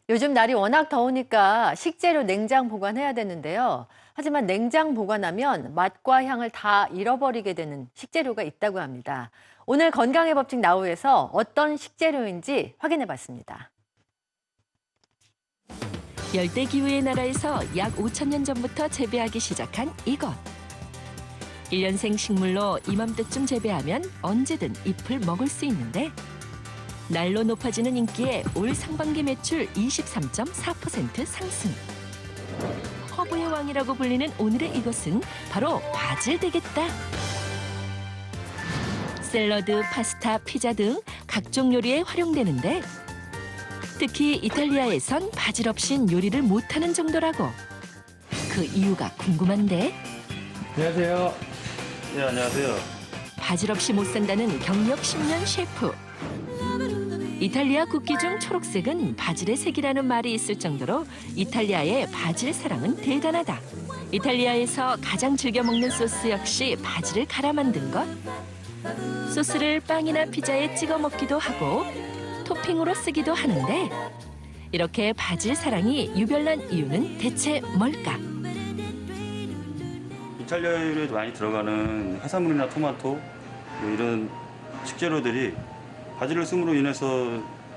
요즘 날이 워낙 더우니까 식재료 냉장 보관해야 되는데요. 하지만 냉장 보관하면 맛과 향을 다 잃어버리게 되는 식재료가 있다고 합니다. 오늘 건강의 법칙 나우에서 어떤 식재료인지 확인해 봤습니다. 열대 기후의 나라에서 약 5천 년 전부터 재배하기 시작한 이것. 1년생 식물로 이맘때쯤 재배하면 언제든 잎을 먹을 수 있는데 날로 높아지는 인기에 올 상반기 매출 23.4% 상승. 허브의 왕이라고 불리는 오늘의 이것은 바로 바질 되겠다. 샐러드, 파스타, 피자 등 각종 요리에 활용되는데 특히 이탈리아에선 바질 없인 요리를 못하는 정도라고. 그 이유가 궁금한데 안녕하세요. 네, 안녕하세요. 바질 없이 못 산다는 경력 10년 셰프. 이탈리아 국기 중 초록색은 바질의 색이라는 말이 있을 정도로 이탈리아의 바질 사랑은 대단하다. 이탈리아에서 가장 즐겨 먹는 소스 역시 바질을 갈아 만든 것. 소스를 빵이나 피자에 찍어 먹기도 하고 토핑으로 쓰기도 하는데 이렇게 바질 사랑이 유별난 이유는 대체 뭘까? 이탈리아 요리에 많이 들어가는 해산물이나 토마토 뭐 이런 식재료들이 바질을 씀으로 인해서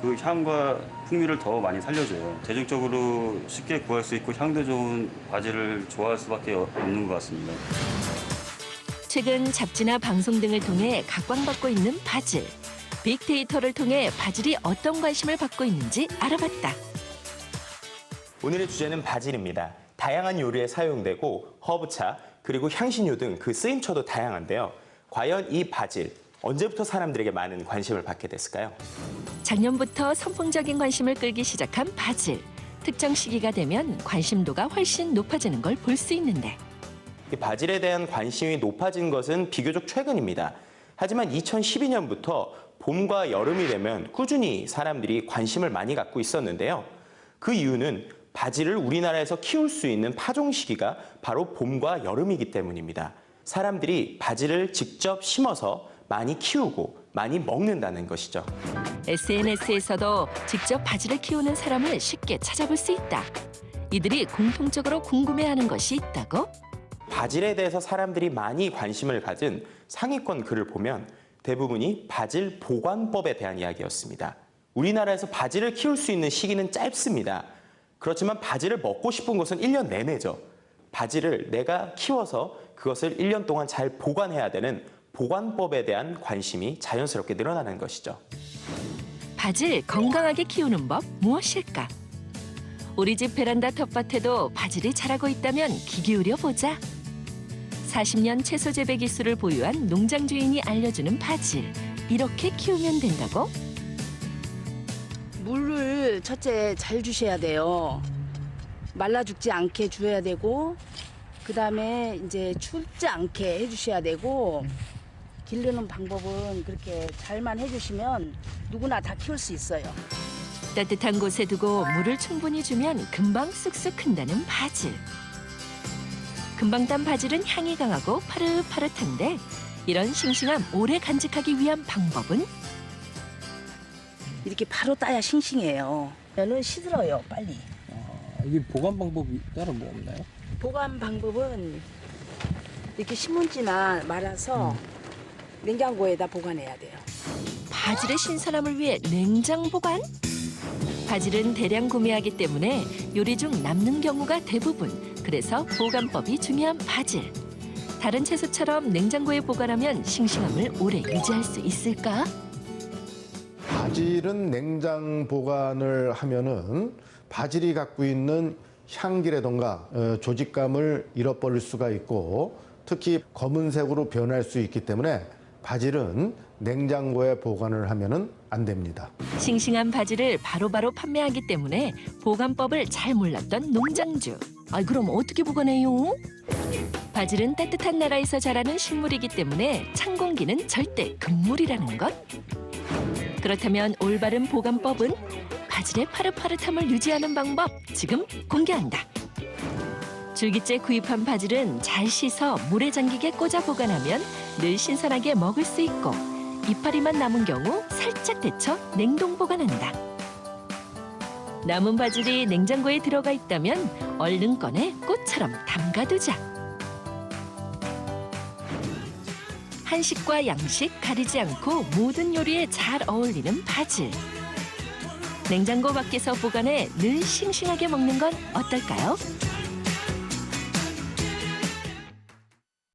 그 향과 풍미를 더 많이 살려줘요. 대중적으로 쉽게 구할 수 있고 향도 좋은 바질을 좋아할 수밖에 없는 것 같습니다. 최근 잡지나 방송 등을 통해 각광받고 있는 바질. 빅데이터를 통해 바질이 어떤 관심을 받고 있는지 알아봤다. 오늘의 주제는 바질입니다. 다양한 요리에 사용되고 허브차 그리고 향신료 등 그 쓰임처도 다양한데요. 과연 이 바질 언제부터 사람들에게 많은 관심을 받게 됐을까요? 작년부터 선풍적인 관심을 끌기 시작한 바질. 특정 시기가 되면 관심도가 훨씬 높아지는 걸 볼 수 있는데 이 바질에 대한 관심이 높아진 것은 비교적 최근입니다. 하지만 2012년부터 봄과 여름이 되면 꾸준히 사람들이 관심을 많이 갖고 있었는데요. 그 이유는 바질을 우리나라에서 키울 수 있는 파종 시기가 바로 봄과 여름이기 때문입니다. 사람들이 바질을 직접 심어서 많이 키우고 많이 먹는다는 것이죠. SNS에서도 직접 바질을 키우는 사람을 쉽게 찾아볼 수 있다. 이들이 공통적으로 궁금해하는 것이 있다고? 바질에 대해서 사람들이 많이 관심을 가진 상위권 글을 보면 대부분이 바질 보관법에 대한 이야기였습니다. 우리나라에서 바질을 키울 수 있는 시기는 짧습니다. 그렇지만 바질을 먹고 싶은 것은 1년 내내죠. 바질을 내가 키워서 그것을 1년 동안 잘 보관해야 되는 보관법에 대한 관심이 자연스럽게 늘어나는 것이죠. 바질 건강하게 키우는 법 무엇일까? 우리 집 베란다 텃밭에도 바질이 자라고 있다면 귀 기울여 보자. 40년 채소 재배 기술을 보유한 농장 주인이 알려주는 바질. 이렇게 키우면 된다고? 물을 첫째 잘 주셔야 돼요. 말라 죽지 않게 줘야 되고, 그 다음에 이제 춥지 않게 해주셔야 되고, 기르는 방법은 그렇게 잘만 해주시면 누구나 다 키울 수 있어요. 따뜻한 곳에 두고 물을 충분히 주면 금방 쑥쑥 큰다는 바질. 금방 딴 바질은 향이 강하고 파릇파릇한데 이런 싱싱함 오래 간직하기 위한 방법은? 이렇게 바로 따야 싱싱해요. 면은 시들어요, 빨리. 이게 보관 방법이 따로 뭐 없나요? 보관 방법은 이렇게 신문지나 말아서 냉장고에다 보관해야 돼요. 바질의 신선함을 위해 냉장 보관? 바질은 대량 구매하기 때문에 요리 중 남는 경우가 대부분. 그래서 보관법이 중요한 바질. 다른 채소처럼 냉장고에 보관하면 싱싱함을 오래 유지할 수 있을까? 바질은 냉장 보관을 하면은 바질이 갖고 있는 향기라던가 조직감을 잃어버릴 수가 있고 특히 검은색으로 변할 수 있기 때문에 바질은 냉장고에 보관을 하면은 안 됩니다. 싱싱한 바질을 바로바로 판매하기 때문에 보관법을 잘 몰랐던 농장주. 그럼 어떻게 보관해요? 바질은 따뜻한 나라에서 자라는 식물이기 때문에 찬 공기는 절대 금물이라는 것. 그렇다면 올바른 보관법은? 바질의 파릇파릇함을 유지하는 방법 지금 공개한다. 줄기째 구입한 바질은 잘 씻어 물에 잠기게 꽂아 보관하면 늘 신선하게 먹을 수 있고 이파리만 남은 경우 살짝 데쳐 냉동 보관한다. 남은 바질이 냉장고에 들어가 있다면 얼른 꺼내 꽃처럼 담가두자. 한식과 양식 가리지 않고 모든 요리에 잘 어울리는 바질. 냉장고 밖에서 보관해 늘 싱싱하게 먹는 건 어떨까요?